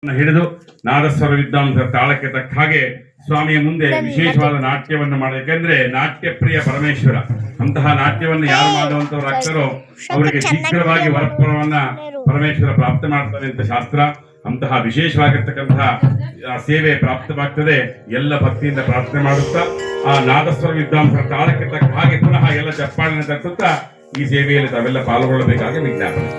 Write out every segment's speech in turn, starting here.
ಹಿಡಿದು ನಾದಸ್ವರ ವಿದ್ವಾಂಸರ ತಾಳಕ್ಕೆ ತಕ್ಕ ಹಾಗೆ ಸ್ವಾಮಿಯ ಮುಂದೆ ವಿಶೇಷವಾದ ನಾಟ್ಯವನ್ನು ಮಾಡಬೇಕೆಂದ್ರೆ ನಾಟ್ಯ ಪ್ರಿಯ ಪರಮೇಶ್ವರ ಅಂತಹ ನಾಟ್ಯವನ್ನು ಯಾರು ಮಾಡುವಂತವರಾಗ್ತಾರೋ ಅವರಿಗೆ ಶೀಘ್ರವಾಗಿ ವರಪ್ರವನ್ನ ಪರಮೇಶ್ವರ ಪ್ರಾಪ್ತ ಮಾಡ್ತಾನೆ ಅಂತ ಶಾಸ್ತ್ರ. ಅಂತಹ ವಿಶೇಷವಾಗಿರ್ತಕ್ಕಂತಹ ಸೇವೆ ಪ್ರಾಪ್ತವಾಗ್ತದೆ. ಎಲ್ಲ ಭಕ್ತಿಯಿಂದ ಪ್ರಾರ್ಥನೆ ಮಾಡುತ್ತಾ ಆ ನಾದಸ್ವರ ವಿದ್ವಾಂಸರ ತಾಳಕ್ಕೆ ತಕ್ಕ ಹಾಗೆ ಪುನಃ ಎಲ್ಲ ಚಪ್ಪಾಳನ್ನು ತಟ್ಟುತ್ತಾ ಈ ಸೇವೆಯಲ್ಲಿ ತಾವೆಲ್ಲ ಪಾಲ್ಗೊಳ್ಳಬೇಕಾಗಿ ವಿಜ್ಞಾಪನೆ.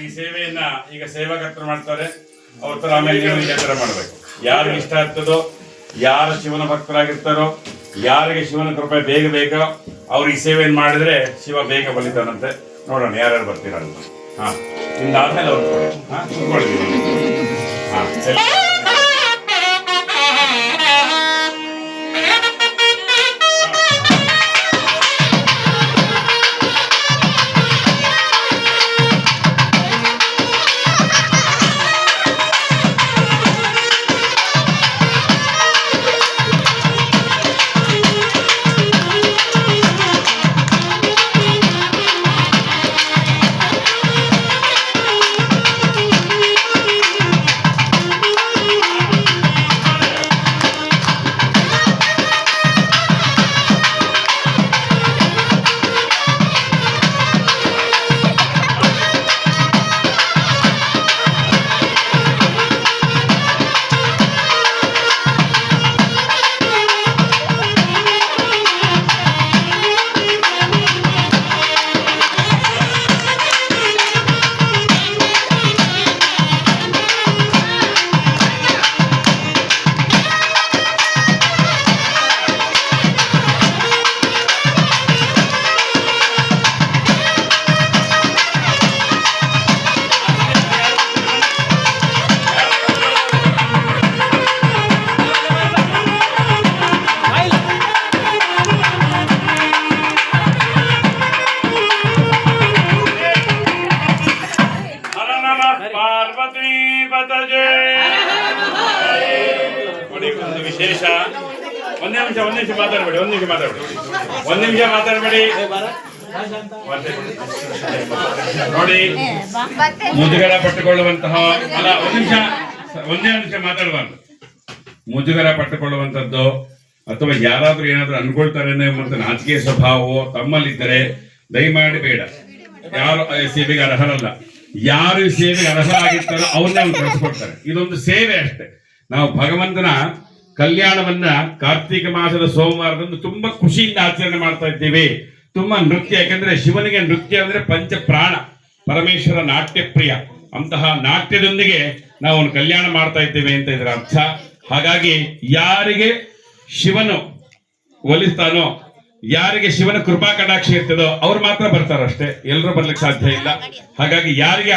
ಈ ಸೇವೆಯನ್ನ ಈಗ ಸೇವಾಕರ್ತರು ಮಾಡ್ತಾರೆ. ಅವ್ರ ತರ ಆಮೇಲೆ ನೀವು ಇದೇ ತರ ಮಾಡ್ಬೇಕು. ಯಾರಿಗೆ ಇಷ್ಟ ಆಗ್ತದೋ, ಯಾರು ಶಿವನ ಭಕ್ತರಾಗಿರ್ತಾರೋ, ಯಾರಿಗೆ ಶಿವನ ಕೃಪೆ ಬೇಗ ಬೇಗ ಅವ್ರು ಈ ಸೇವೆಯನ್ನು ಮಾಡಿದ್ರೆ ಶಿವ ಬೇಗ ಬಲಿತಾನಂತೆ. ನೋಡೋಣ ಯಾರ್ಯಾರು ಬರ್ತೀರ ಅಂತ. ಹಾ, ನಿಮ್ದಾದ್ಮೇಲೆ ಅವ್ರು ಕೊಡಿ. ಹಾ, ವಿಶೇಷ. ಒಂದೇ ನಿಮಿಷ ಮಾತಾಡಬೇಡಿ. ನೋಡಿ, ಮುಜುಗರ ಪಟ್ಟುಕೊಳ್ಳುವಂತಹ ಅಲ್ಲ, ಒಂದೇ ನಿಮಿಷ ಮಾತಾಡಬಾರ್ದು. ಮುಜುಗರ ಪಟ್ಟುಕೊಳ್ಳುವಂಥದ್ದು ಅಥವಾ ಯಾರಾದ್ರೂ ಏನಾದ್ರೂ ಅನ್ಕೊಳ್ತಾರೆ ಎಂಬಂತ ನಾಚಿಕೆ ಸ್ವಭಾವವು ತಮ್ಮಲ್ಲಿದ್ದರೆ ದಯಮಾಡಿ ಬೇಡ. ಯಾರು ಸೇವೆಗೆ ಅರ್ಹರಲ್ಲ. ಯಾರು ಸೇವೆಗೆ ಅರ್ಹರಾಗಿರ್ತಾರೋ ಅವ್ರನ್ನೇ ಅವ್ರು ಕಳಿಸ್ಕೊಡ್ತಾರೆ. ಇದೊಂದು ಸೇವೆ ಅಷ್ಟೇ. ನಾವು ಭಗವಂತನ ಕಲ್ಯಾಣವನ್ನ ಕಾರ್ತಿಕ ಮಾಸದ ಸೋಮವಾರದಂದು ತುಂಬಾ ಖುಷಿಯಿಂದ ಆಚರಣೆ ಮಾಡ್ತಾ ಇದ್ದೀವಿ. ತುಂಬಾ ನೃತ್ಯ, ಯಾಕಂದ್ರೆ ಶಿವನಿಗೆ ನೃತ್ಯ ಅಂದ್ರೆ ಪಂಚ ಪ್ರಾಣ. ಪರಮೇಶ್ವರ ನಾಟ್ಯ ಪ್ರಿಯ. ಅಂತಹ ನಾಟ್ಯದೊಂದಿಗೆ ನಾವು ಕಲ್ಯಾಣ ಮಾಡ್ತಾ ಇದ್ದೇವೆ ಅಂತ ಇದರ ಅರ್ಥ. ಹಾಗಾಗಿ ಯಾರಿಗೆ ಶಿವನು ಒಲಿಸ್ತಾನೋ ಯಾರಿಗೆ ಶಿವನ ಕೃಪಾ ಕಟಾಕ್ಷ ಇರ್ತದೋ ಅವ್ರು ಮಾತ್ರ ಬರ್ತಾರಷ್ಟೇ, ಎಲ್ಲರೂ ಬರ್ಲಿಕ್ಕೆ ಸಾಧ್ಯ ಇಲ್ಲ. ಹಾಗಾಗಿ ಯಾರಿಗೆ